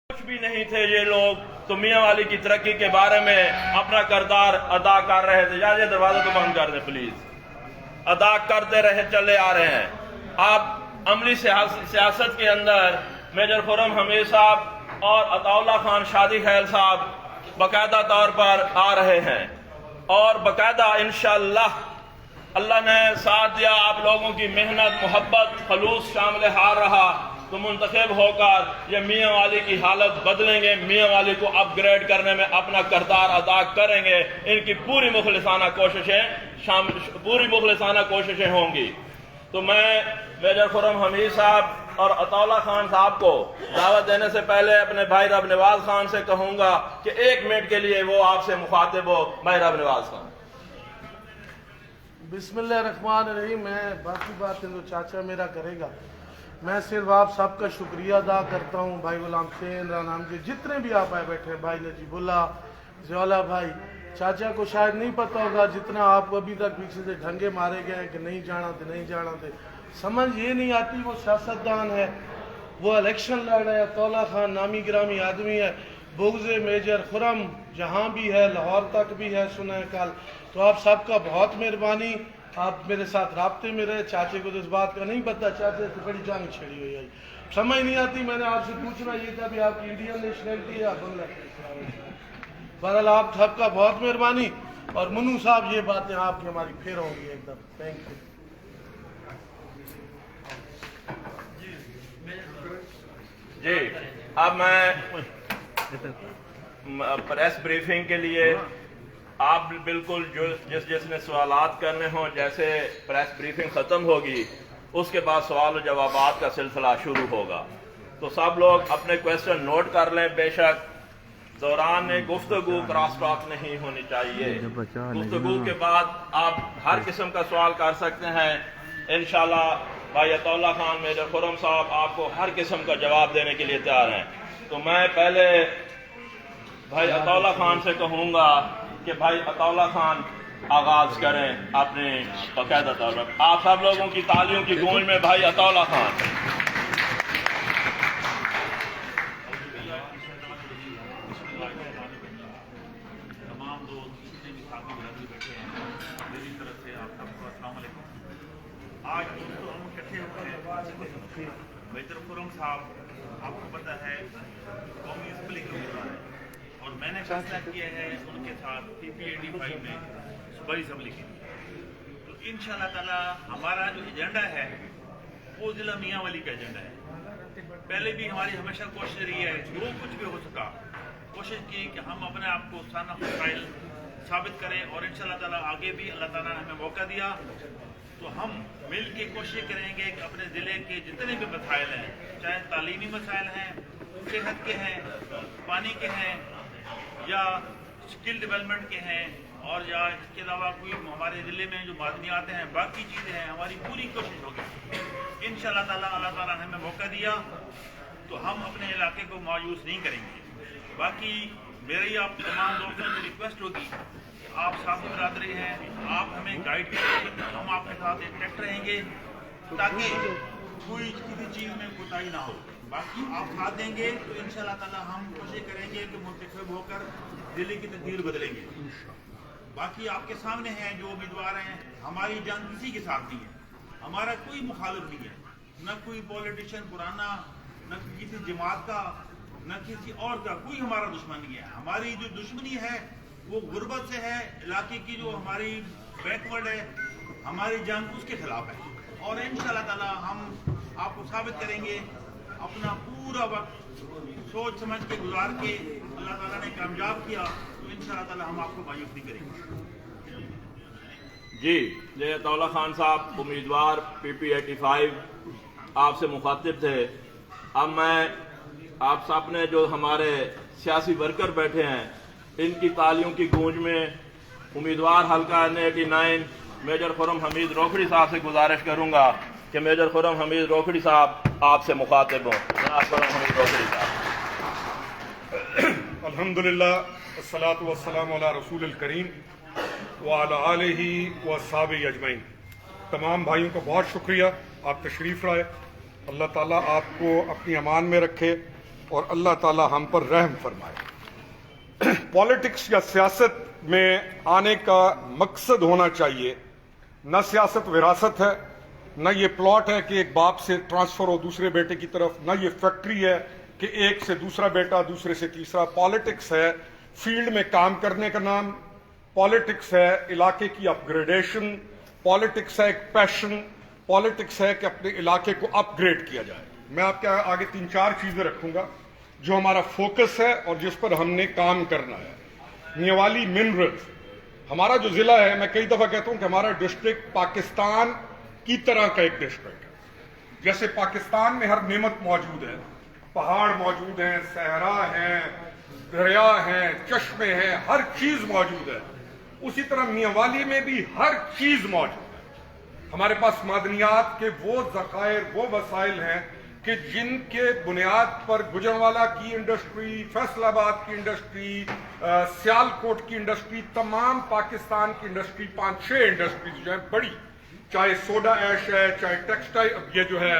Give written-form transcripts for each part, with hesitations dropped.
کچھ بھی نہیں تھے یہ لوگ، تو میاں والی کی ترقی کے بارے میں اپنا کردار ادا کر رہے تھے. یہ دروازے کو بند کر دیں پلیز. ادا کرتے رہے چلے آ رہے ہیں. آپ عملی سیاست کے اندر میجر خرم حمید صاحب اور عطا اللہ خان شادی خیل صاحب باقاعدہ طور پر آ رہے ہیں، اور باقاعدہ انشاءاللہ اللہ نے ساتھ دیا، آپ لوگوں کی محنت، محبت، خلوص شامل حال رہا تو منتخب ہو کر یہ میاں والی کی حالت بدلیں گے، میاں والی کو اپ گریڈ کرنے میں اپنا کردار ادا کریں گے. ان کی پوری مخلصانہ کوششیں ہوں گی. تو میں میجر خرم حمید صاحب اور عطا اللہ خان صاحب کو دعوت دینے سے پہلے اپنے بھائی رب نواز خان سے کہوں گا کہ 1 منٹ کے لیے وہ آپ سے مخاطب ہو. بھائی رب نواز خان. بسم اللہ الرحمن الرحیم. میں باقی باتیں تو چاچا میرا کرے گا. میں صرف آپ سب کا شکریہ ادا کرتا ہوں. بھائی غلام حسین رانام جی، جتنے بھی آپ آئے بیٹھے ہیں، بھائی نجیب اللہ، ضیاءاللہ بھائی، چاچا کو شاید نہیں پتہ ہوگا جتنا آپ کو ابھی تک پیچھے سے ڈھنگے مارے گئے ہیں کہ نہیں جانا تھے نہیں جانا تھے. سمجھ یہ نہیں آتی. وہ سیاستدان ہے، وہ الیکشن لڑ رہے ہیں. عطا اللہ خان نامی گرامی آدمی ہے. بغض میجر خرم جہاں بھی ہے، لاہور تک بھی ہے، سنا ہے کل. تو آپ سب کا بہت مہربانی. آپ میرے ساتھ رابطے میں رہے. چاچے کو تو اس بات کا نہیں پتہ، چاچے سے بڑی جنگ چھڑی ہوئی ہے. سمجھ نہیں آتی. میں نے آپ سے پوچھنا یہ تھا بھی آپ کی انڈین نیشنلٹی ہے بنگلہ دیش. بہرحال آپ سب کا بہت مہربانی. اور منو صاحب یہ باتیں آپ کی ہماری پھر ہوں گی ایک دم. Thank you. جی اب میں پریس بریفنگ کے لیے آپ بالکل جس نے سوالات کرنے ہوں، جیسے پریس بریفنگ ختم ہوگی اس کے بعد سوال و جوابات کا سلسلہ شروع ہوگا. تو سب لوگ اپنے کویسچن نوٹ کر لیں. بے شک دوران گفتگو کراس ٹاک نہیں ہونی چاہیے. گفتگو کے بعد آپ ہر قسم کا سوال کر سکتے ہیں. انشاءاللہ بھائی عطا اللہ خان، میجر خرم صاحب آپ کو ہر قسم کا جواب دینے کے لیے تیار ہیں. تو میں پہلے بھائی عطا اللہ خان سے کہوں گا کہ بھائی عطا اللہ خان آغاز کریں اپنے باقاعدہ طور پر. آپ سب لوگوں کی تالیوں کی گونج میں بھائی عطا اللہ خان. تمام دوست جتنے بھی ساتھی برادری بیٹھے ہیں، میری طرف سے آپ سب کو السلام علیکم. آج دوستوں ہم اکٹھے ہوئے ہیں. میجر خرم صاحب آپ کو پتہ ہے قومی اسمبلی کے امیدوار ہیں، اور میں نے فیصلہ کیا ہے ان کے ساتھ PPAD-5 میں صوبائی اسمبلی کے لیے. تو انشاءاللہ تعالی ہمارا جو ایجنڈا ہے وہ ضلع میاں والی کا ایجنڈا ہے. پہلے بھی ہماری ہمیشہ کوشش رہی ہے، جو کچھ بھی ہو سکا کوشش کی کہ ہم اپنے آپ کو سانہ فضائل ثابت کریں، اور انشاءاللہ تعالی آگے بھی اللہ تعالیٰ نے ہمیں موقع دیا تو ہم مل کے کوشش کریں گے کہ اپنے ضلع کے جتنے بھی مسائل ہیں، چاہے تعلیمی مسائل ہیں، صحت کے ہیں، پانی کے ہیں، یا اسکل ڈیولپمنٹ کے ہیں، اور یا اس کے علاوہ کوئی ہمارے ضلع میں جو معدنیات ہیں، باقی چیزیں ہیں، ہماری پوری کوشش ہوگی. انشاءاللہ تعالیٰ اللہ تعالیٰ نے ہمیں موقع دیا تو ہم اپنے علاقے کو مایوس نہیں کریں گے. باقی میری آپ تمام دوستوں سے ریکویسٹ ہوگی کہ آپ ساتھی برادری ہیں، آپ ہمیں گائیڈ کریں، ہم آپ کے ساتھ انٹیکٹ رہیں گے تاکہ کوئی کسی چیز میں کوتاہی نہ ہو. باقی آپ ساتھ دیں گے تو انشاءاللہ تعالیٰ ہم کوشش کریں گے کہ منتخب ہو کر ضلع کی تقدیر بدلیں گے. باقی آپ کے سامنے ہیں جو امیدوار ہیں. ہماری جنگ کسی کے ساتھ نہیں ہے، ہمارا کوئی مخالف نہیں ہے، نہ کوئی پولیٹیشین پرانا، نہ کسی جماعت کا، نہ کسی اور کا کوئی ہمارا دشمن نہیں ہے. ہماری جو دشمنی ہے وہ غربت سے ہے، علاقے کی جو ہماری بیکورڈ ہے، ہماری جنگ اس کے خلاف ہے. اور انشاءاللہ تعالی ہم آپ کو ثابت کریں گے. اپنا پورا وقت سوچ سمجھ کے گزار کے اللہ تعالیٰ نے کامیاب کیا تو انشاءاللہ تعالی ہم آپ کو مایوس نہیں کریں گے. جی عطا اللہ خان صاحب امیدوار PP85 آپ سے مخاطب تھے. اب میں آپ سب نے جو ہمارے سیاسی ورکر بیٹھے ہیں ان کی تالیوں کی گونج میں امیدوار حلقہ N89 میجر خرم حمید روکھڑی صاحب سے گزارش کروں گا کہ میجر خرم حمید روکھڑی صاحب آپ سے مخاطب ہوں. جناب خرم حمید روکھڑی صاحب. الحمدللہ والصلاة والسلام علی رسول الکریم وعلی آلہ وصحبہ اجمعین. تمام بھائیوں کا بہت شکریہ، آپ تشریف لائے. اللہ تعالیٰ آپ کو اپنی امان میں رکھے اور اللہ تعالی ہم پر رحم فرمائے۔ پالیٹکس یا سیاست میں آنے کا مقصد ہونا چاہیے، نہ سیاست وراثت ہے، نہ یہ پلاٹ ہے کہ ایک باپ سے ٹرانسفر ہو دوسرے بیٹے کی طرف، نہ یہ فیکٹری ہے کہ ایک سے دوسرا بیٹا دوسرے سے تیسرا۔ پالیٹکس ہے فیلڈ میں کام کرنے کا نام، پالیٹکس ہے علاقے کی اپ گریڈیشن، پالیٹکس ہے ایک پیشن، پالیٹکس ہے کہ اپنے علاقے کو اپ گریڈ کیا جائے۔ میں آپ کے آگے 3-4 چیزیں رکھوں گا جو ہمارا فوکس ہے اور جس پر ہم نے کام کرنا ہے۔ میاوالی منرلز ہمارا جو ضلع ہے، میں کئی دفعہ کہتا ہوں کہ ہمارا ڈسٹرکٹ پاکستان کی طرح کا ایک ڈسٹرکٹ ہے۔ جیسے پاکستان میں ہر نعمت موجود ہے، پہاڑ موجود ہیں، صحرا ہیں، دریا ہیں، چشمے ہیں، ہر چیز موجود ہے، اسی طرح میاوالی میں بھی ہر چیز موجود ہے۔ ہمارے پاس معدنیات کے وہ ذخائر، وہ وسائل ہیں کہ جن کے بنیاد پر گجرانوالہ کی انڈسٹری، فیصل آباد کی انڈسٹری، سیالکوٹ کی انڈسٹری، تمام پاکستان کی انڈسٹری، 5-6 انڈسٹریز جو ہیں بڑی، چاہے سوڈا ایش ہے، چاہے ٹیکسٹائل یہ جو ہے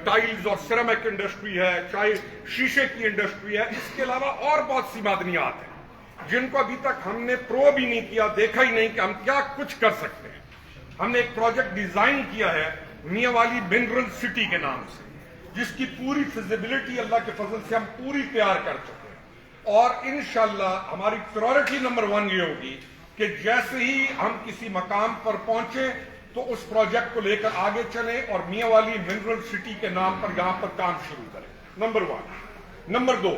ٹائلز اور سیرامک انڈسٹری ہے، چاہے شیشے کی انڈسٹری ہے، اس کے علاوہ اور بہت سی معدنیات ہیں جن کو ابھی تک ہم نے پروب ہی نہیں کیا، دیکھا ہی نہیں کہ ہم کیا کچھ کر سکتے ہیں۔ ہم نے ایک پروجیکٹ ڈیزائن کیا ہے میاوالی منرل سٹی کے نام سے، جس کی پوری فیزیبلٹی اللہ کے فضل سے ہم پوری تیار کر چکے ہیں، اور انشاءاللہ ہماری پرائورٹی نمبر 1 یہ ہوگی کہ جیسے ہی ہم کسی مقام پر پہنچے تو اس پروجیکٹ کو لے کر آگے چلیں اور میاوالی منرل سٹی کے نام پر یہاں پر کام شروع کریں۔ نمبر 1۔ نمبر 2،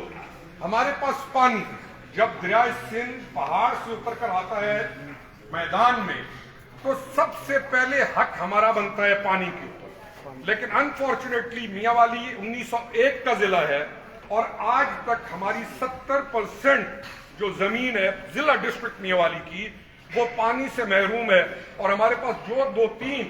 ہمارے پاس پانی، جب دریائے سندھ پہاڑ سے اتر کر آتا ہے میدان میں تو سب سے پہلے حق ہمارا بنتا ہے پانی کے اوپر، لیکن انفارچونیٹلی میاوالی 1901 کا ضلع ہے اور آج تک ہماری 70% جو زمین ہے ضلع ڈسٹرکٹ میاوالی کی وہ پانی سے محروم ہے، اور ہمارے پاس جو 2-3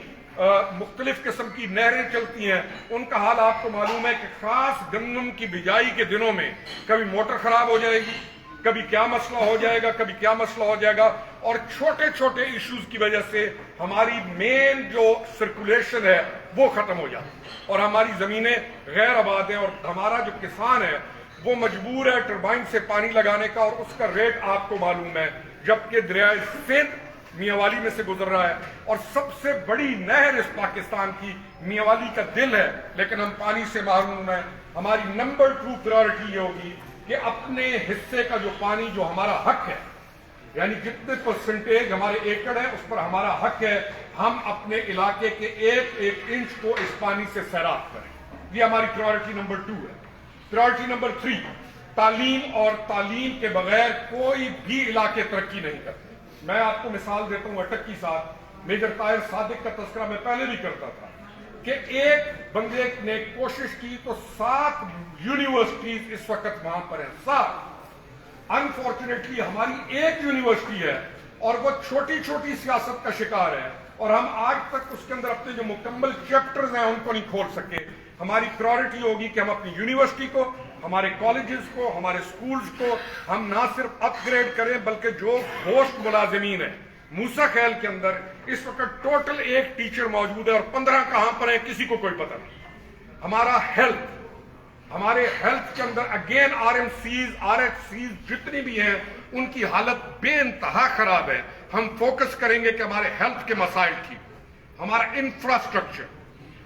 مختلف قسم کی نہریں چلتی ہیں ان کا حال آپ کو معلوم ہے کہ خاص گندم کی بجائی کے دنوں میں کبھی موٹر خراب ہو جائے گی، کبھی کیا مسئلہ ہو جائے گا، کبھی کیا مسئلہ ہو جائے گا، اور چھوٹے چھوٹے ایشوز کی وجہ سے ہماری مین جو سرکولیشن ہے وہ ختم ہو جاتی ہے اور ہماری زمینیں غیر آباد ہیں، اور ہمارا جو کسان ہے وہ مجبور ہے ٹربائن سے پانی لگانے کا، اور اس کا ریٹ آپ کو معلوم ہے، جبکہ دریائے سندھ میاوالی میں سے گزر رہا ہے اور سب سے بڑی نہر اس پاکستان کی میاوالی کا دل ہے، لیکن ہم پانی سے محروم ہیں۔ ہماری نمبر 2 پرائورٹی یہ ہوگی کہ اپنے حصے کا جو پانی جو ہمارا حق ہے، یعنی جتنے پرسنٹیج ہمارے ایکڑ ہے اس پر ہمارا حق ہے، ہم اپنے علاقے کے ایک ایک انچ کو اس پانی سے سیراب کریں۔ یہ ہماری پرائورٹی نمبر 2 ہے۔ پرائورٹی نمبر 3، تعلیم، اور تعلیم کے بغیر کوئی بھی علاقے ترقی نہیں کرتے۔ میں آپ کو مثال دیتا ہوں اٹک کی ساتھ، میجر طاہر صادق کا تذکرہ میں پہلے بھی کرتا تھا کہ ایک بندے نے کوشش کی تو 7 یونیورسٹیز اس وقت وہاں پر ہیں، 7۔ انفارچونیٹلی ہماری ایک یونیورسٹی ہے اور وہ چھوٹی چھوٹی سیاست کا شکار ہے، اور ہم آج تک اس کے اندر اپنے جو مکمل چیپٹرز ہیں ان کو نہیں کھول سکے۔ ہماری پرائورٹی ہوگی کہ ہم اپنی یونیورسٹی کو، ہمارے کالجز کو، ہمارے سکولز کو ہم نہ صرف اپ گریڈ کریں بلکہ جو پوسٹ ملازمین ہیں، موسیٰ خیل کے اندر اس وقت ٹوٹل 1 ٹیچر موجود ہے اور 15 کہاں پر ہیں کسی کو کوئی پتہ نہیں۔ ہمارا ہیلتھ، ہمارے ہیلتھ کے اندر اگین RMCs RHCs جتنی بھی ہیں ان کی حالت بے انتہا خراب ہے۔ ہم فوکس کریں گے کہ ہمارے ہیلتھ کے مسائل ٹھیک، ہمارا انفراسٹرکچر،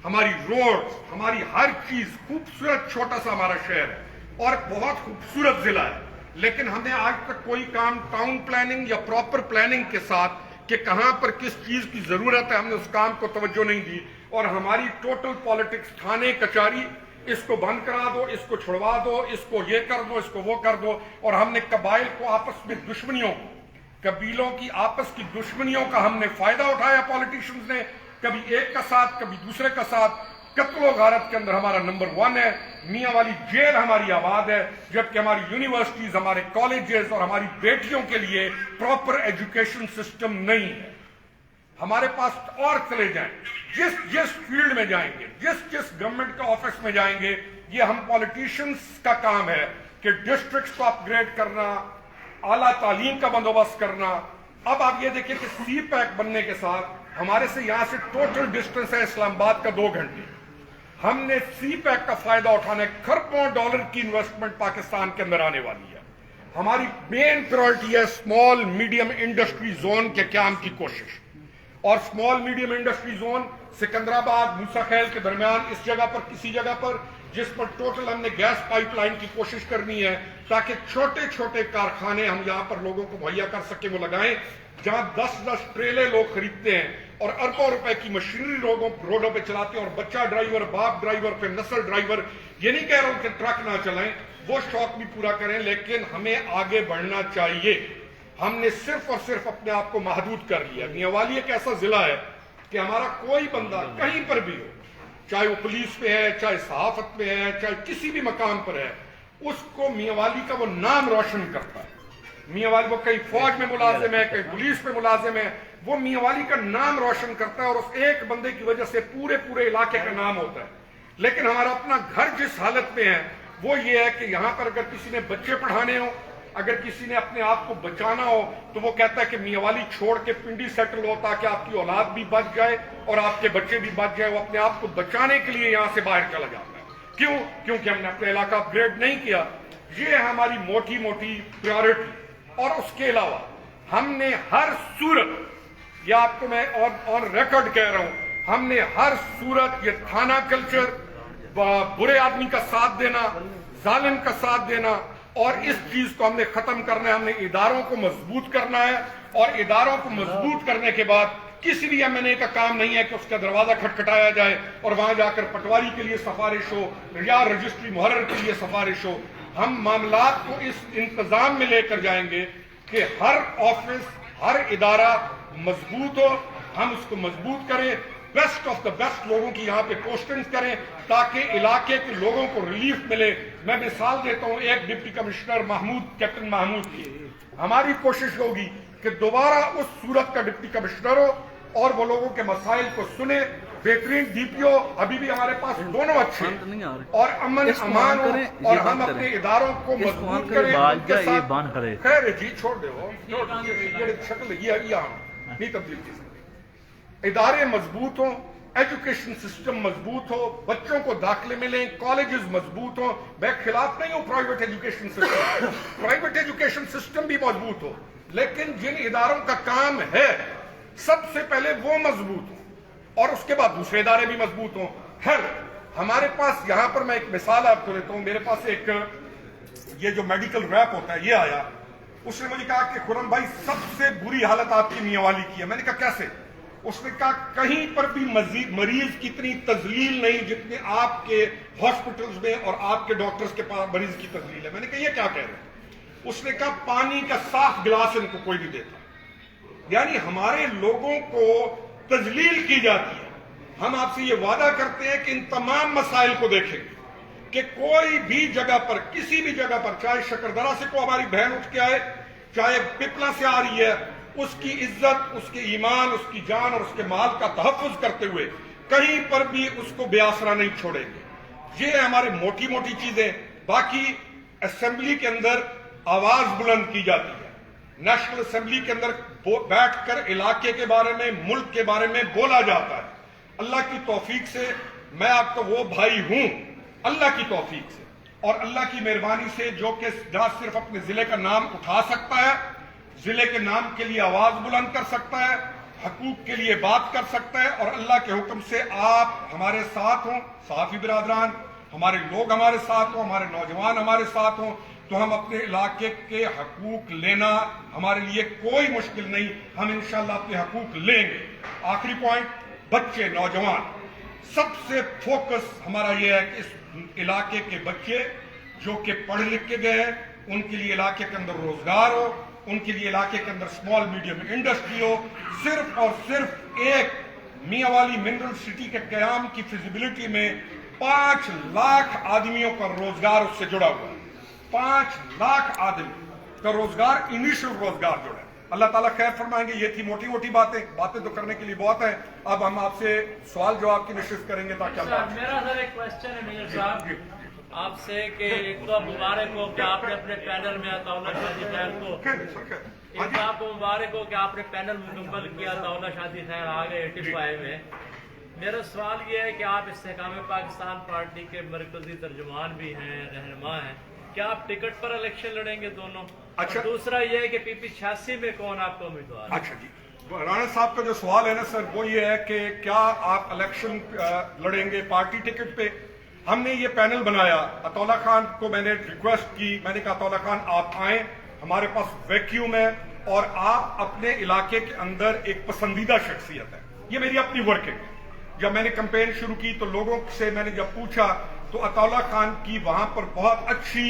ہماری روڈز، ہماری ہر چیز خوبصورت، چھوٹا سا ہمارا شہر ہے اور بہت خوبصورت ضلع ہے، لیکن ہم نے آج تک کوئی کام ٹاؤن پلاننگ یا پراپر پلاننگ کے ساتھ کہ کہاں پر کس چیز کی ضرورت ہے ہم نے اس کام کو توجہ نہیں دی، اور ہماری ٹوٹل پالیٹکس تھانے کچہری، اس کو بند کرا دو، اس کو چھڑوا دو، اس کو یہ کر دو، اس کو وہ کر دو، اور ہم نے قبائل کو آپس میں دشمنیوں، قبیلوں کی آپس کی دشمنیوں کا ہم نے فائدہ اٹھایا پالیٹیشنز نے، کبھی ایک کا ساتھ کبھی دوسرے کا ساتھ۔ قتل و غارت کے اندر ہمارا نمبر 1 ہے، میاوالی جیل ہماری آباد ہے، جبکہ ہماری یونیورسٹیز، ہمارے کالجز اور ہماری بیٹیوں کے لیے پراپر ایجوکیشن سسٹم نہیں ہے۔ ہمارے پاس اور چلے جائیں، جس فیلڈ میں جائیں گے، جس گورنمنٹ کے آفس میں جائیں گے، یہ ہم پالیٹیشنز کا کام ہے کہ ڈسٹرکٹس کو اپ گریڈ کرنا، اعلیٰ تعلیم کا بندوبست کرنا۔ اب آپ یہ دیکھیں کہ C-PAC بننے کے ساتھ ہمارے سے یہاں سے ٹوٹل ڈسٹنس ہے اسلام آباد کا 2 گھنٹے، ہم نے سی پیک کا فائدہ اٹھانا ہے. کھربوں ڈالر کی انویسٹمنٹ پاکستان کے اندر آنے والی ہے. ہماری مین پرائورٹی ہے اسمال میڈیم انڈسٹری زون کے قیام کی کوشش. اور small medium industry zone Sikandarabad Musa Khel کے درمیان اس جگہ پر کسی جگہ پر جس پر ٹوٹل ہم نے گیس پائپ لائن کی کوشش کرنی ہے تاکہ چھوٹے چھوٹے کارخانے ہم یہاں پر لوگوں کو مہیا کر سکیں, وہ لگائیں جہاں 10 ٹریلے لوگ خریدتے ہیں اور اربوں روپے کی مشینری لوگوں روڈوں پہ چلاتے ہیں, اور بچہ ڈرائیور, باپ ڈرائیور, پھر نسل ڈرائیور. یہ نہیں کہہ رہا ہوں کہ ٹرک نہ چلائیں, وہ شوق بھی پورا کریں, لیکن ہمیں آگے بڑھنا چاہیے. ہم نے صرف اور صرف اپنے آپ کو محدود کر لیا. میاں والی ایک ایسا ضلع ہے کہ ہمارا کوئی بندہ کہیں پر بھی ہو, چاہے وہ پولیس میں ہے, چاہے صحافت میں ہے, چاہے کسی بھی مقام پر ہے, اس کو میاں والی کا وہ نام روشن کرتا ہے. میاں والی, وہ کہیں فوج میں ملازم ہے, کہیں پولیس میں ملازم ہے, وہ میاں والی کا نام روشن کرتا ہے اور اس ایک بندے کی وجہ سے پورے علاقے کا نام ہوتا ہے. لیکن ہمارا اپنا گھر جس حالت میں ہے وہ یہ ہے کہ یہاں پر اگر کسی نے بچے پڑھانے ہو, اگر کسی نے اپنے آپ کو بچانا ہو, تو وہ کہتا ہے کہ میاں والی چھوڑ کے پنڈی سیٹل ہو تاکہ آپ کی اولاد بھی بچ جائے اور آپ کے بچے بھی بچ جائے. وہ اپنے آپ کو بچانے کے لیے یہاں سے باہر چلا جاتا ہے. کیوں؟ کیونکہ ہم نے اپنا علاقہ اپ گریڈ نہیں کیا. یہ ہے ہماری موٹی موٹی پریورٹی. اور اس کے علاوہ ہم نے ہر صورت, یہ آپ کو میں آن ریکارڈ کہہ رہا ہوں, ہم نے ہر صورت یہ تھانہ کلچر, برے آدمی کا ساتھ دینا, ظالم کا ساتھ دینا, اور اس چیز کو ہم نے ختم کرنا ہے. ہم نے اداروں کو مضبوط کرنا ہے, اور اداروں کو مضبوط کرنے کے بعد کسی بھی ایم این اے کا کام نہیں ہے کہ اس کا دروازہ کھٹکھٹایا جائے اور وہاں جا کر پٹواری کے لیے سفارش ہو یا رجسٹری محرر کے لیے سفارش ہو. ہم معاملات کو اس انتظام میں لے کر جائیں گے کہ ہر آفس, ہر ادارہ مضبوط ہو. ہم اس کو مضبوط کریں, بیسٹ آف دا بیسٹ لوگوں کی یہاں پہ پوسٹنگز کریں تاکہ علاقے کے لوگوں کو ریلیف ملے. میں مثال دیتا ہوں ایک deputy commissioner Mahmood, captain Mahmood کی. ہماری کوشش ہوگی کہ دوبارہ اس صورت کا ڈپٹی کمشنر ہو اور وہ لوگوں کے مسائل کو سنے. بہترین ڈی پی او ابھی بھی ہمارے پاس دونوں اچھے اور امن امان ہو, اور ہم اپنے اداروں کو مضبوط کریں. ان کے ساتھ خیر جی چھوڑ دے, شکل یہ نہیں تبدیل کی سکتی. ادارے مضبوط ہوں, ایجوکیشن سسٹم مضبوط ہو, بچوں کو داخلے ملیں, کالجز مضبوط ہوں. میں خلاف نہیں ہوں private education system, private education system بھی مضبوط ہو, لیکن جن اداروں کا کام ہے سب سے پہلے وہ مضبوط ہوں اور اس کے بعد دوسرے ادارے بھی مضبوط ہوں. ہمارے پاس یہاں پر میں ایک مثال آپ کو دیتا ہوں. میرے پاس ایک یہ جو میڈیکل ریپ ہوتا ہے یہ آیا, اس نے مجھے کہا کہ خرم بھائی سب سے بری حالت آپ کی میاں والی کی ہے. میں نے کہا کیسے؟ اس نے کہا کہیں پر بھی مریض کی اتنی تذلیل نہیں جتنے آپ کے ہاسپٹلز میں اور آپ کے ڈاکٹرز کے پاس مریض کی تذلیل ہے. میں نے کہا یہ کیا کہہ رہے ہیں؟ اس نے کہا پانی کا صاف گلاس ان کو کوئی نہیں دیتا. یعنی ہمارے لوگوں کو تذلیل کی جاتی ہے. ہم آپ سے یہ وعدہ کرتے ہیں کہ ان تمام مسائل کو دیکھیں گے کہ کوئی بھی جگہ پر, کسی بھی جگہ پر, چاہے شکردرہ سے کو ہماری بہن اٹھ کے آئے, چاہے پپلا سے آ رہی ہے, اس کی عزت, اس کے ایمان, اس کی جان اور اس کے مال کا تحفظ کرتے ہوئے کہیں پر بھی اس کو بے آسرا نہیں چھوڑیں گے. یہ ہمارے موٹی موٹی چیزیں. باقی اسمبلی کے اندر آواز بلند کی جاتی ہے, نیشنل اسمبلی کے اندر بیٹھ کر علاقے کے بارے میں, ملک کے بارے میں بولا جاتا ہے. اللہ کی توفیق سے میں آپ کا وہ بھائی ہوں, اللہ کی توفیق سے اور اللہ کی مہربانی سے, جو کہ نہ صرف اپنے ضلع کا نام اٹھا سکتا ہے, ضلع کے نام کے لیے آواز بلند کر سکتا ہے, حقوق کے لیے بات کر سکتا ہے, اور اللہ کے حکم سے آپ ہمارے ساتھ ہوں, صحافی برادران ہمارے لوگ ہمارے ساتھ ہوں, ہمارے نوجوان ہمارے ساتھ ہوں, تو ہم اپنے علاقے کے حقوق لینا ہمارے لیے کوئی مشکل نہیں. ہم انشاءاللہ اپنے حقوق لیں گے. آخری پوائنٹ, بچے, نوجوان, سب سے فوکس ہمارا یہ ہے کہ اس علاقے کے بچے جو کہ پڑھ لکھ کے گئے ہیں ان کے لیے علاقے کے اندر روزگار ہو, ان کے لیے علاقے کے اندر اسمال میڈیم انڈسٹری ہو. صرف اور صرف ایک میاں والی منرل سٹی کے قیام کی فیزیبلٹی میں 5 لاکھ آدمیوں کا روزگار اس سے جڑا ہوا ہے. 5 لاکھ آدمی کا روزگار, انیشل روزگار جڑا ہے. اللہ تعالیٰ خیر فرمائیں گے. یہ تھی موٹی موٹی باتیں تو کرنے کے لیے بہت ہیں. اب ہم آپ سے سوال جواب کی نشست کریں گے تاکہ میرا سر ایک کوشچن ہے میجر صاحب آپ سے کہ ایک تو مبارک ہو کہ آپ نے اپنے پینل میں طاولہ شادی خیر کو, ایک آپ کو مبارک ہو کہ آپ نے پینل مکمل کیا, طاولہ شادی خیر آ گئے 85 میں. मेरा सवाल ये है कि आप इस्तेहकाम पाकिस्तान पार्टी के मरकजी तर्जुमान भी हैं, रहनुमा हैं, क्या आप टिकट पर इलेक्शन लड़ेंगे दोनों? अच्छा। और दूसरा ये है कि PP 86 में कौन आपका उम्मीदवार है? अच्छा जी, राणा साहब का जो सवाल है ना सर, वो ये है कि क्या आप इलेक्शन लड़ेंगे पार्टी टिकट पे? हमने ये पैनल बनाया, अतौला खान को मैंने रिक्वेस्ट की, मैंने कहा अतौला खान आप आए, हमारे पास वैक्यूम है और आप अपने इलाके के अंदर एक पसंदीदा शख्सियत है। ये मेरी अपनी वर्किंग है। जब मैंने कैंपेन शुरू की तो लोगों से मैंने जब पूछा तो अतौला खान की वहां पर बहुत अच्छी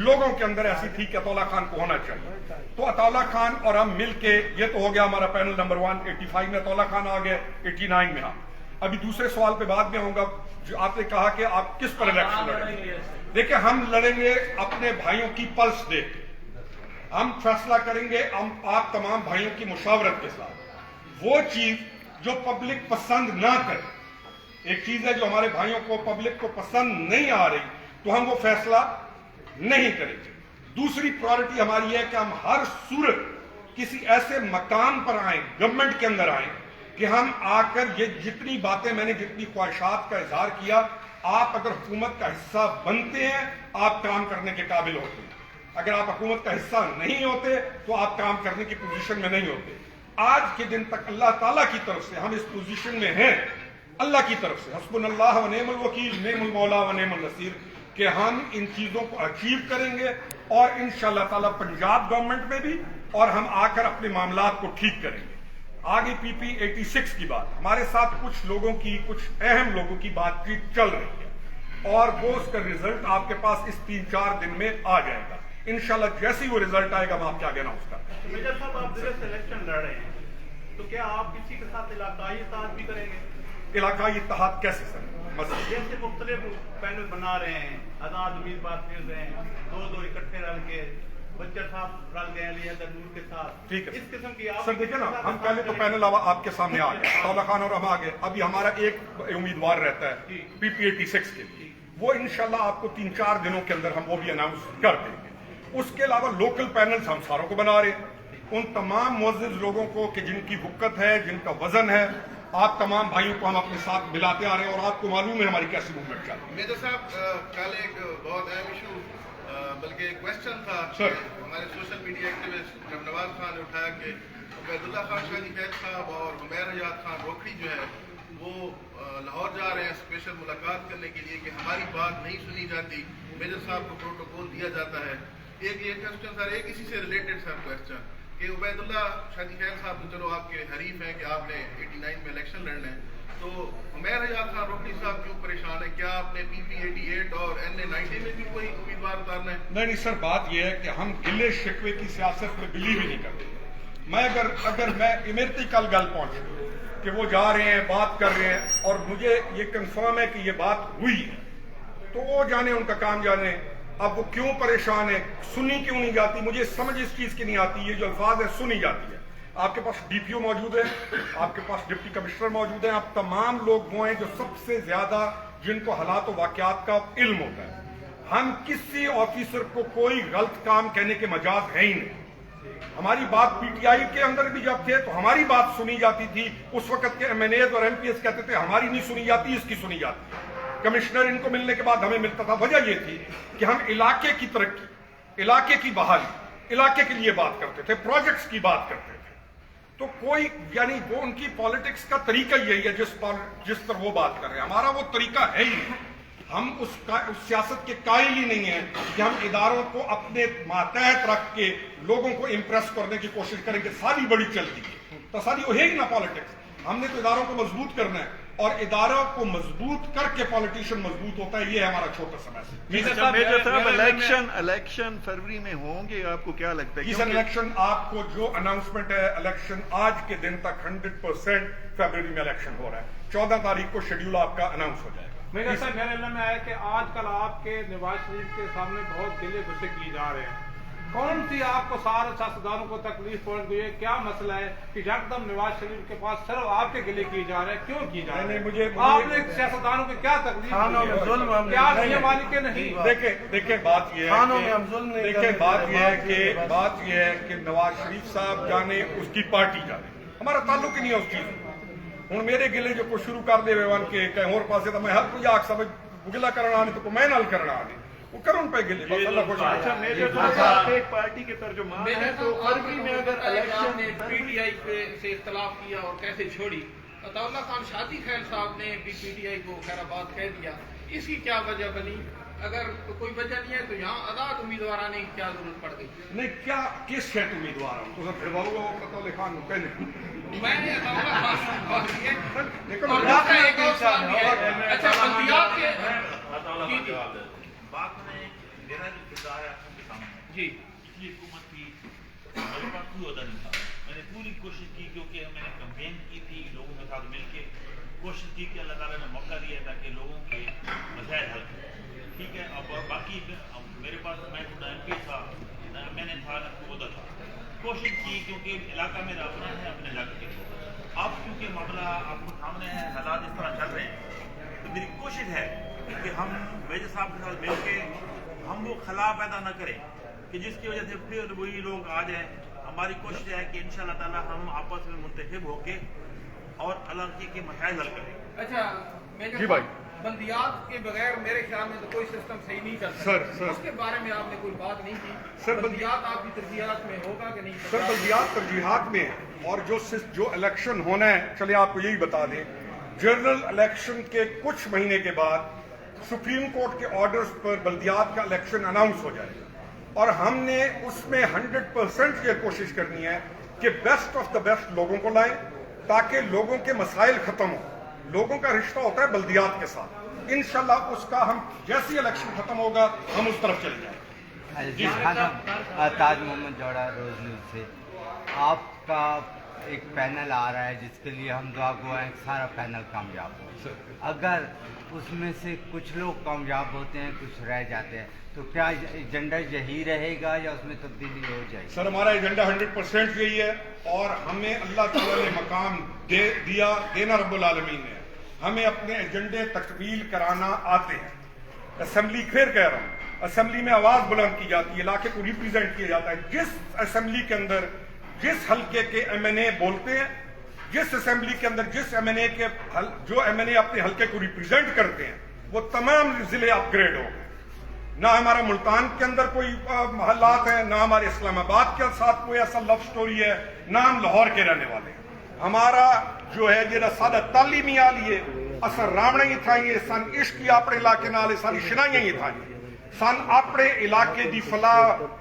लोगों के अंदर ऐसी थी कि अतौला खान को होना चाहिए। तो अतौला खान और हम मिलके, ये तो हो गया हमारा पैनल नंबर 1, 85 में अतौला खान आ गए, 89 में हम। अभी दूसरे सवाल पे बाद में आऊंगा, जो आपने कहा कि आप किस पर इलेक्शन लड़ेंगे। देखिए, हम लड़ेंगे अपने भाइयों की पल्स देख के, हम फैसला करेंगे आप तमाम भाइयों की मुशावरत के साथ। वो चीज जो पब्लिक पसंद ना करे, एक चीज है जो हमारे भाइयों को, पब्लिक को पसंद नहीं आ रही, तो हम वो फैसला नहीं करेंगे। दूसरी प्रायोरिटी हमारी है कि हम हर सूरत किसी ऐसे मकाम पर आए, गवर्नमेंट के अंदर आए, कि हम आकर ये जितनी बातें, मैंने जितनी ख्वाहिशात का इजहार किया, आप अगर हुकूमत का हिस्सा बनते हैं, आप काम करने के काबिल होते हैं। अगर आप हुकूमत का हिस्सा नहीं होते तो आप काम करने की पोजीशन में नहीं होते। आज के दिन तक अल्लाह ताला की तरफ से हम इस पोजीशन में हैं, अल्लाह की तरफ से, हस्बुनल्लाह व निअमल वकील, निअमल मौला व निअमल नसीर, कि हम इन चीजों को अचीव करेंगे और इंशाअल्लाह ताला पंजाब गवर्नमेंट में भी, और हम आकर अपने मामलात को ठीक करेंगे। आगे PP 86 की बात, हमारे साथ कुछ लोगों की, कुछ अहम लोगों की बातचीत चल रही है और वो उसका रिजल्ट आपके पास इस 3-4 दिन में आ जाएगा इंशाल्लाह। जैसे ही वो रिजल्ट आएगा हम आपके आगे अनाउंस कर देंगे। मेजर साहब, आप जिले से इलेक्शन लड़ रहे हैं, तो क्या आप किसी के साथ इलाकाई इत्तेहाद भी करेंगे? इलाकाई इत्तेहाद कैसे सर? जैसे मुख्तलिफ पैनल बना रहे हैं, आजाद उम्मीदवार फिर रहे हैं, दो इकट्ठे रल के, बच्चर साहब रल गए अली अहमद नूर के साथ, ठीक है इस किस्म की आप सर। देखिए ना, हम पहले तो पैनल आपके सामने आ गए, अतौला खान और हम आ गए। अभी हमारा एक उम्मीदवार रहता है PP 86 के लिए, वो इंशाल्लाह आपको 3-4 दिनों के अंदर हम वो भी अनाउंस कर देंगे। उसके अलावा लोकल पैनल्स हम सारों को बना रहे हैं, उन तमाम मुअज़्ज़िज़ लोगों को कि जिनकी वुक़्क़त है, जिनका वजन है, आप तमाम भाइयों को हम अपने साथ मिलाते आ रहे हैं और आपको मालूम है हमारी कैसी मूवमेंट चल रही है। मेजर साहब, कल एक बहुत अहम इशू, बल्कि एक क्वेश्चन था सर, हमारे सोशल मीडिया एक्टिविस्ट जब नवाज खान ने उठाया कि उबैदुल्ला खान शादी खैर साहब और हुमैर हयात खान रोखड़ी जो है वो लाहौर जा रहे हैं स्पेशल मुलाकात करने के लिए, कि हमारी बात नहीं सुनी जाती, मेजर साहब को प्रोटोकॉल दिया जाता है। एक ये क्वेश्चन सर, एक इसी से रिलेटेड सर क्वेश्चन, कि उबैदुल्ला शादी खैर साहब तो चलो आपके हरीफ हैं कि आपने 89 में इलेक्शन लड़ना है, तो हुमैर हयात खान रोखड़ी साहब क्यों परेशान है? क्या आपने PP 88 और NA 90 में भी कोई उम्मीदवार उतारना है? नहीं सर, बात यह है कि हम गिले शिकवे की सियासत में बिलीव ही नहीं करते। मैं अगर मैं मेरे तक कल गल पहुंची कि वो जा रहे हैं, बात कर रहे हैं और मुझे ये कंफर्म है कि ये बात हुई है, तो वो जाने, उनका काम जाने। अब वो क्यों परेशान है, सुनी क्यों नहीं जाती, मुझे समझ इस चीज की नहीं आती। ये जो अल्फाज है सुनी जाती है। आपके पास DPO मौजूद है, आपके पास डिप्टी कमिश्नर मौजूद है, आप तमाम लोग वो हैं जो सबसे ज्यादा, जिनको हालात और वाकयात का इल्म होता है। हम किसी ऑफिसर को कोई गलत काम कहने के मजाज है ही नहीं। हमारी बात PTI के अंदर भी जब थे तो हमारी बात सुनी जाती थी। उस वक्त के MNAs और MPs कहते थे हमारी नहीं सुनी जाती, इसकी सुनी जाती है। कमिश्नर इनको मिलने के बाद हमें मिलता था। वजह यह थी कि हम इलाके की तरक्की, इलाके की बहाली, इलाके के लिए बात करते थे, प्रोजेक्ट्स की बात करते थे। तो कोई, यानी वो उनकी पॉलिटिक्स का तरीका यही है जिस पर वो बात कर रहे हैं। हमारा वो तरीका है ही नहीं। हम उस सियासत के कायल ही नहीं है कि हम इदारों को अपने मातहत रख के लोगों को इम्प्रेस करने की कोशिश करेंगे। सारी बड़ी चलती है तो सारी वो है ही ना पॉलिटिक्स। हमने तो इदारों को मजबूत करना है और इदारों को मजबूत करके पॉलिटिशियन मजबूत होता है। ये है हमारा छोटा सा मैसेज। मेजर साहब, इलेक्शन फरवरी में होंगे, आपको क्या लगता है? इस इलेक्शन, आपको जो अनाउंसमेंट है, इलेक्शन आज के दिन तक 100% फरवरी में इलेक्शन हो रहा है। 14 तारीख को शेड्यूल आपका अनाउंस हो जाएगा। मेरा सर, मेरे इल्म में आया कि आजकल आपके नवाज शरीफ के सामने बहुत गिले गुस्से किए जा रहे हैं। कौन सी आपको सारे सियासतदानों को तकलीफ पहुंच गई है? क्या मसला है कि यकदम नवाज शरीफ के पास सिर्फ आपके गिले किए जा रहे हैं? क्यों किए जा रहे हैं? मुझे आपने सियासतदानों को क्या तकलीफ खानों में दी है? जुल्म हम क्या नहीं ये मालिक के नहीं? देखिए बात यह है खानों में हम जुल्म नहीं देखिए करते। बात यह है कि नवाज शरीफ साहब जाने, उसकी पार्टी जाने, हमारा ताल्लुक ही नहीं है उस चीज में। ਹੁਣ ਮੇਰੇ ਗਿਲੇ ਜੋ ਕੁਛ शुरू कर दे बन के कहीं और पासे तो मैं हर कोई आख समझ गिला करना आने तो मैं नाल करना आने वो करुण पे गिले बस अल्लाह खुश अच्छा मेजर साहब आप एक पार्टी के तर्जुमान हैं तो फरवरी में अगर इलेक्शन पीटीआई पे से इख्तलाफ किया और कैसे छोड़ी, अताउल्लाह खान शादी खैर साहब ने भी पीटीआई को खैराबाद कह दिया, इसकी क्या वजह बनी? अगर कोई वजह नहीं है तो यहाँ आजाद उम्मीदवार आने की क्या जरूरत पड़ गई? नहीं क्या किस सेट उम्मीदवार हूँ तो फिर बाबू अताउल्लाह खान कहने मैंने अताउल्लाह खान से बात की है। लेकिन और दूसरा एक और सवाल भी है। अच्छा, बल्दियात के बात में मेरा जो किरदार है आपके सामने है। जी पिछली हुकूमत थी, मेरे पास कोई अहदा नहीं था, मैंने पूरी कोशिश की क्योंकि मैंने कैंपेन की थी लोगों के साथ मिलके, कोशिश की कि अल्लाह ताला ने मौका दिया ताकि लोगों के मसाइल हल करें, ठीक है। अब बाकी मेरे पास मैं खुद MP था, मैंने था ना खुदा था, कोशिश की क्योंकि इलाका मेरा अपना है, अपने इलाके के लोग। अब क्योंकि मामला आपको सामने है, हालात इस तरह चल रहे हैं, तो मेरी कोशिश है कि हम मेजर साहब के साथ मिलके हम वो खला पैदा न करें कि जिसकी वजह से फिर वही लोग आ जाएं। हमारी कोशिश है कि इंशाअल्लाह ताला हम आपस में मुत्तहिब होके और इलाके के मसाइल हल करें। अच्छा मेजर जी भाई। बल्दियात के बगैर मेरे ख्याल में तो कोई सिस्टम सही नहीं चल सकता। उसके बारे में आपने कोई बात नहीं की। सर, बल्दियात आपकी तरजीहात में होगा कि नहीं? सर बल्दियात तरजीहात में है और जो इलेक्शन होना है, चलिए आपको यही बता दें, जनरल इलेक्शन के कुछ महीने के बाद सुप्रीम कोर्ट के ऑर्डर्स पर बल्दियात का इलेक्शन अनाउंस हो जाएगा और हमने उसमें 100% ये कोशिश करनी है कि बेस्ट ऑफ द बेस्ट लोगों को लाएं ताकि लोगों के मसाइल खत्म हो। लोगों का रिश्ता होता है बल्दियात के साथ, इंशाल्लाह उसका हम जैसे इलेक्शन खत्म होगा हम उस तरफ चले जाएंगे। ताज मोहम्मद जोड़ा रोज न्यूज से आपका एक पैनल आ रहा है जिसके लिए हम दुआ गो हैं सारा पैनल कामयाब हो। अगर उसमें से कुछ लोग कामयाब होते हैं, कुछ रह जाते हैं, तो क्या एजेंडा यही रहेगा या उसमें तब्दीली हो जाएगी? सर हमारा एजेंडा 100% यही है और हमें अल्लाह ताला ने मकाम देना रब्बुल आलमीन ने हमें अपने एजेंडे तकमील कराना आते हैं। असेंबली फिर कह रहा हूँ, असेंबली में आवाज बुलंद की जाती है, इलाके को रिप्रेजेंट किया जाता है। जिस असेंबली के अंदर जिस हल्के के MNA बोलते हैं, जिस असेंबली के अंदर जिस MNA के जो MNA अपने हल्के को रिप्रेजेंट करते हैं, वो तमाम जिले अपग्रेड हो गए। ना हमारा मुल्तान के अंदर कोई हालात है, ना हमारे इस्लामाबाद के साथ कोई ऐसा लव स्टोरी है, ना हम लाहौर के रहने वाले हैं। हमारा जो है जो सादा तालीमी आलिए असर रावण ही था, सन इश्क की अपने इलाके नाल सारी शिनाइयां ही था, सन अपने इलाके की फलाह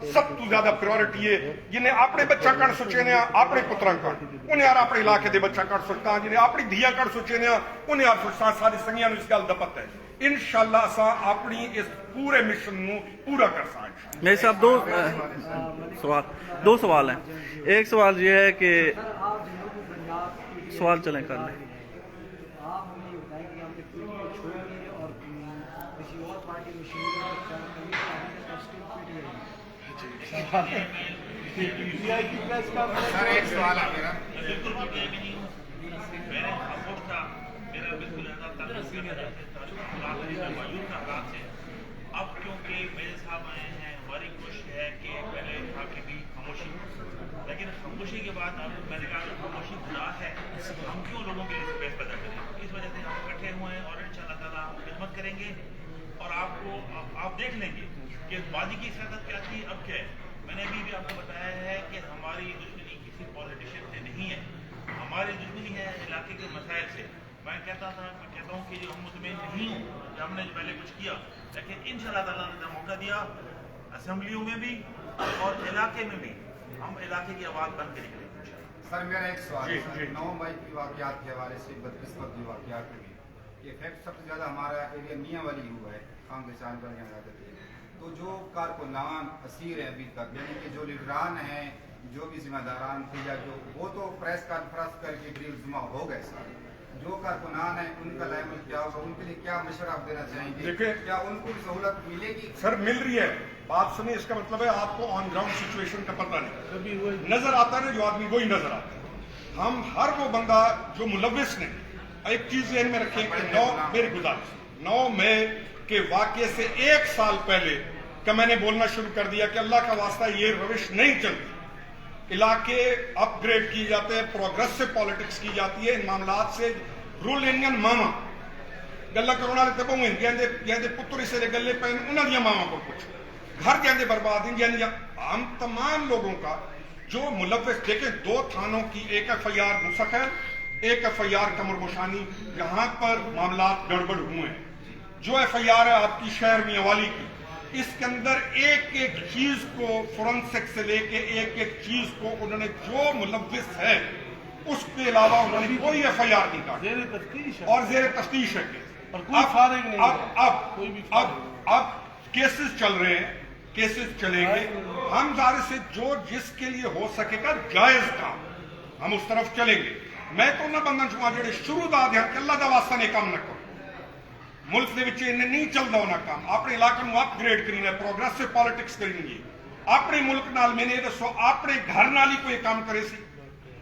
सब तो ज्यादा प्रायोरिटी है। जिन्हें अपने बच्चा कड़ सोचे ने अपने पुत्रा कड़, उन्हें यार अपने इलाके के बच्चा कड़ सकता, जिन्हें अपनी धिया कड़ सोचे ने उन्हें यार सोचता। सारी संगियां इस गल दा पता है, इंशाअल्लाह असा अपनी इस पूरे मिशन नू पूरा कर सकते। मेरे साहब दो सवाल हैं। एक सवाल ये है कि सवाल चलें कर लें। एक सवाल है मेरा। बिल्कुल मेरा खामोश था, मेरा बिल्कुल हालात से। अब क्योंकि मेरे साहब आए हैं, हमारी कोशिश है कि पहले था कि भी खामोशी, लेकिन खामोशी के बाद अब मैंने कहा खामोशी गुनाह है, हम क्यों लोगों के लिए स्पेस पैदा करें। इस वजह से हम इकट्ठे हुए हैं और इंशाअल्लाह ताला खिदमत करेंगे और आप देख लेंगे कि वादी की सियासत क्या थी, अब क्या है। मैंने अभी भी आपको बताया है कि हमारी दुश्मनी किसी पॉलिटिशियन से नहीं है, हमारी दुश्मनी है इलाके के मसाइल से। मैं कहता हूँ कि जो हम मुतमईन नहीं हूँ कि हमने जो पहले कुछ किया, लेकिन इंशाअल्लाह ताला ने मौका दिया असेंबलियों में भी और इलाके में भी हम इलाके की आवाज़ बन के निकलेंगे। सर मेरा एक सवाल है, 9 मई की वाक़यात के हवाले से बदकिस्मत की वाक़यात हुई, इफेक्ट सबसे ज़्यादा हमारा एरिया मियाँ वाली हुआ है, काम के चांद पर यहाँ जाते थे। तो जो कारकुनान असीर हैं अभी तक, यानी कि जो लीडरान हैं, जो भी जिम्मेदारान थे या जो, वो तो प्रेस कॉन्फ्रेंस करके ड्रील हो गए सारे। जो कारकुनान है उनका लाइमल क्या होगा, उनके लिए क्या मशवरा आप देना चाहेंगे? देखिए क्या उनको सहूलत मिलेगी? सर मिल रही है, बात सुनिए, इसका मतलब है आपको ऑन ग्राउंड सिचुएशन का पता नहीं नजर आता है, जो आदमी वही नजर आता है। हम हर वो बंदा जो मुलविस ने, एक चीज ध्यान में रखें कि 9 मई के वाकये से 1 साल पहले का मैंने बोलना शुरू कर दिया कि अल्लाह का वास्ता ये रविश नहीं चलती। इलाके अपग्रेड किए जाते हैं, प्रोग्रेसिव पॉलिटिक्स की जाती है। इन मामलात से रूल इंडियन मामा गल्ला करोना वाले तब होंगे कहते पुत्र इसे गले पे उन्होंने मामा को पूछो, घर कहते बर्बाद यानी हम तमाम लोगों का जो मुलव्वस देखें, 2 थानों की एक FIR मुसक है, एक FIR कमर गोशानी, जहां पर मामलात गड़बड़ हुए हैं। जो FIR है आपकी शहर मियावाली की, इसके अंदर एक एक चीज को फोरेंसिक से लेके एक एक चीज को उन्होंने जो मुलव्विस है उसके अलावा उन्होंने कोई FIR नहीं काटी और जेर तफ्तीश है। अब केसेस चल रहे हैं, केसेस चलेंगे। हम जाहिर से जो जिसके लिए हो सकेगा जायज काम हम उस तरफ चलेंगे। मैं तो ना बंधन चुका जेडे शुरू दा ध्यान कि अल्लाह दा वास्ता ने काम न करो, मुल्क दे विच इन्ने नहीं चलदा होना काम, अपने इलाके में अपग्रेड करीना, प्रोग्रेसिव पॉलिटिक्स करेंगे। अपने मुल्क नाल मैंने दसो अपने घर नाल ही कोई काम करे सी,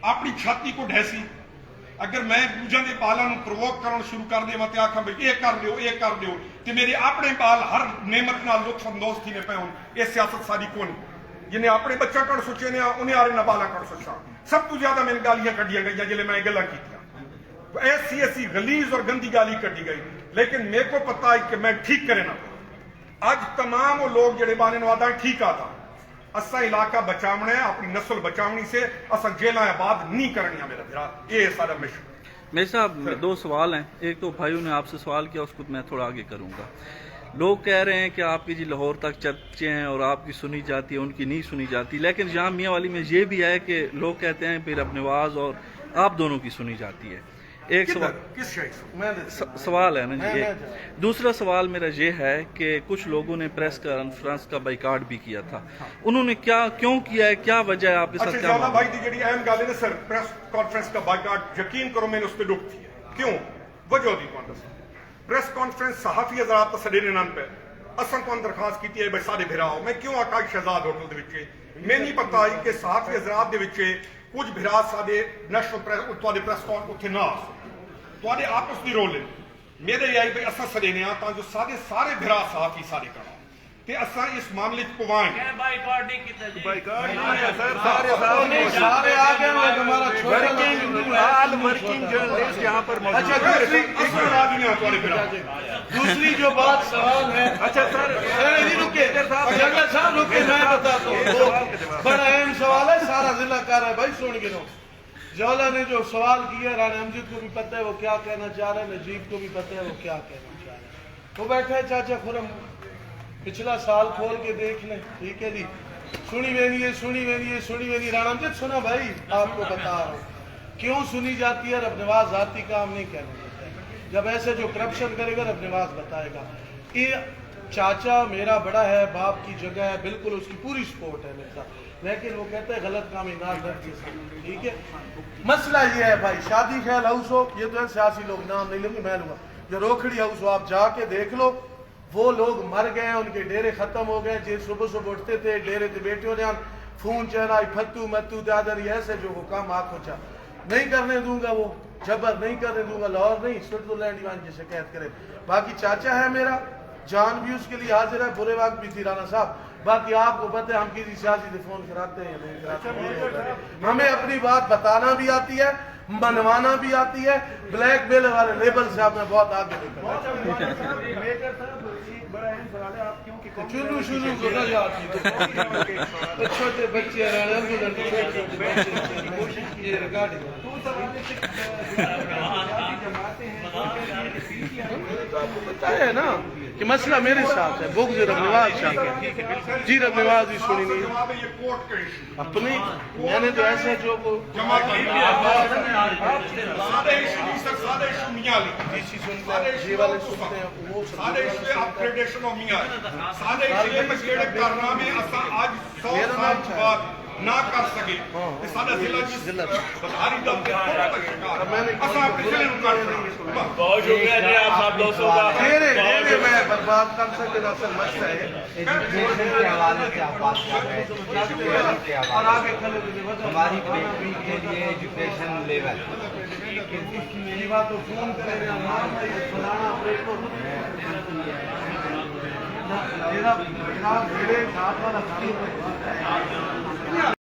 अपनी छाती को ढैसी। अगर मैं दूजा के बालों को प्रोवोक करना शुरू कर देवां ते आखां भाई ये कर दिओ ते मेरे अपने बाल हर नेमत नाल लुत्फ अंदोज थी ने पे होन, ये सियासत सारी कौन जिन्हें अपने बच्चा कड़ सोचे ने उन्हें आरे ना बाला कड़ सोचा। सब तो ज्यादा मैंने गालियां कढ़ियां गई जिले मैं गल्लां कीतियां, ऐसी गलीज और गंदी गाली कढ़ी गई, लेकिन मेरे को पता है कि मैं ठीक करे ना। आज तमाम वो लोग जेडे बाने नवादा ठीक आता, असा इलाका बचावना है, अपनी नस्ल बचावनी से असा जेल आबाद नहीं करनी मेरा भरा, ये सारा मिशन। मेरे साहब 2 सवाल हैं। एक तो भाइयों ने आपसे सवाल किया, उसको मैं थोड़ा आगे करूंगा। लोग कह रहे हैं कि आपकी जी लाहौर तक चर्चे हैं और आपकी सुनी जाती है, उनकी नहीं सुनी जाती, लेकिन यहाँ मियांवाली में ये भी है कि लोग कहते हैं फिर अब नवाज और आप दोनों की सुनी जाती है। एक सवाल है ना जी। दूसरा सवाल मेरा ये है कि कुछ लोगों ने प्रेस कॉन्फ्रेंस का बाइकाट भी किया था, उन्होंने क्यों किया है, क्या वजह है, आपके साथ क्या भाई दी जेडी अहम गल है सर, प्रेस कॉन्फ्रेंस का बाइकाट यकीन करो मैंने उस पर दुख थी। क्यों वजह दी कौन दस प्रेस कॉन्फ्रेंस सहाफी हजरात तो सडेने नाम पे असा कौन दरखास्त की है भाई सारे भिराओ। मैं क्यों आकाश शहजाद होटल दे विच मैं नहीं पता कि सहाफी हजरात दे विच कुछ भिरा साडे नेशनल प्रेस तुहाडे प्रेस कॉन उत्थे ना तुहाडे आपस दी रोल है मेरे आई भाई असा सडेने आ तां जो सारे भिरा सहाफी सारे करा ते असा इस मामले च पवाएं। बाइकाट नहीं कीता जी, बाइकाट नहीं है सर, सारे आ गए हमारा वर्किंग जर्नलिस्ट यहाँ पर मौजूद हैं। दूसरी जो बात सवाल है, अच्छा सर रुके साहब रुके, मैं बताता हूँ बड़ा अहम सवाल है, सारा जिला कर है भाई सुन गिनो। जौला ने जो सवाल किया रानी अमजद को भी पता है वो क्या कहना चाह रहे हैं, नजीब को भी पता है वो क्या कहना चाह रहे हैं। वो बैठे है चाचा खुरम पिछला साल खोल के देख लें, ठीक है जी। सुनी वेनी राणा अमजद सुना भाई, आपको बता रहा हूँ क्यों सुनी जाती है। रब नवाज जाती काम नहीं कहना देता है, जब ऐसे जो करप्शन करेगा रब नवाज बताएगा। ये चाचा मेरा बड़ा है, बाप की जगह है, बिल्कुल उसकी पूरी सपोर्ट है मेरे साथ, लेकिन वो कहते हैं गलत काम इनार दर्ज के साथ, ठीक है। मसला ये है भाई, शादी ख्याल हाउस हो, ये तो है सियासी लोग नाम नहीं लूंगी मैं लूंगा, जो रोखड़ी हाउस हो आप जाके देख लो, वो लोग मर गए, उनके डेरे खत्म हो गए। जे सुबह सुबह उठते थे डेरे से बैठे हो जान फोन चहना फत्तू मत्तू दादर ऐसे जो वो काम आंखों चा नहीं करने दूंगा, वो जबर नहीं करने दूंगा। लाहौर नहीं स्विट्जरलैंड ईवान की शिकायत करे। बाकी चाचा है मेरा, जान भी उसके लिए हाजिर है, बुरे वक्त भी थी राना साहब। बाकी आपको पता है हम किसी सियासी से फोन कराते हैं या नहीं कराते, हमें अपनी बात बताना भी आती है, मनवाना भी आती है। ब्लैक मेल वाले लेबल से आपने बहुत आगे शुरू करना जाती तो छोटे बच्चे बताया ना कि मसला मेरे साथ है, बुग़्ज़ रबनवाज जी रबनवाज ही सुनी नहीं अपनी मैंने तो ऐसे जो ये वाले सुनते हैं वो ना कर सके मैं बर्बाद कर सके असल मसला है एजुकेशन के हवाले से आप बात कर रहे हैं और आगे हमारी बेटी के लिए एजुकेशन लेवल मेरी बात तो फोन करें मेरा साथ वाला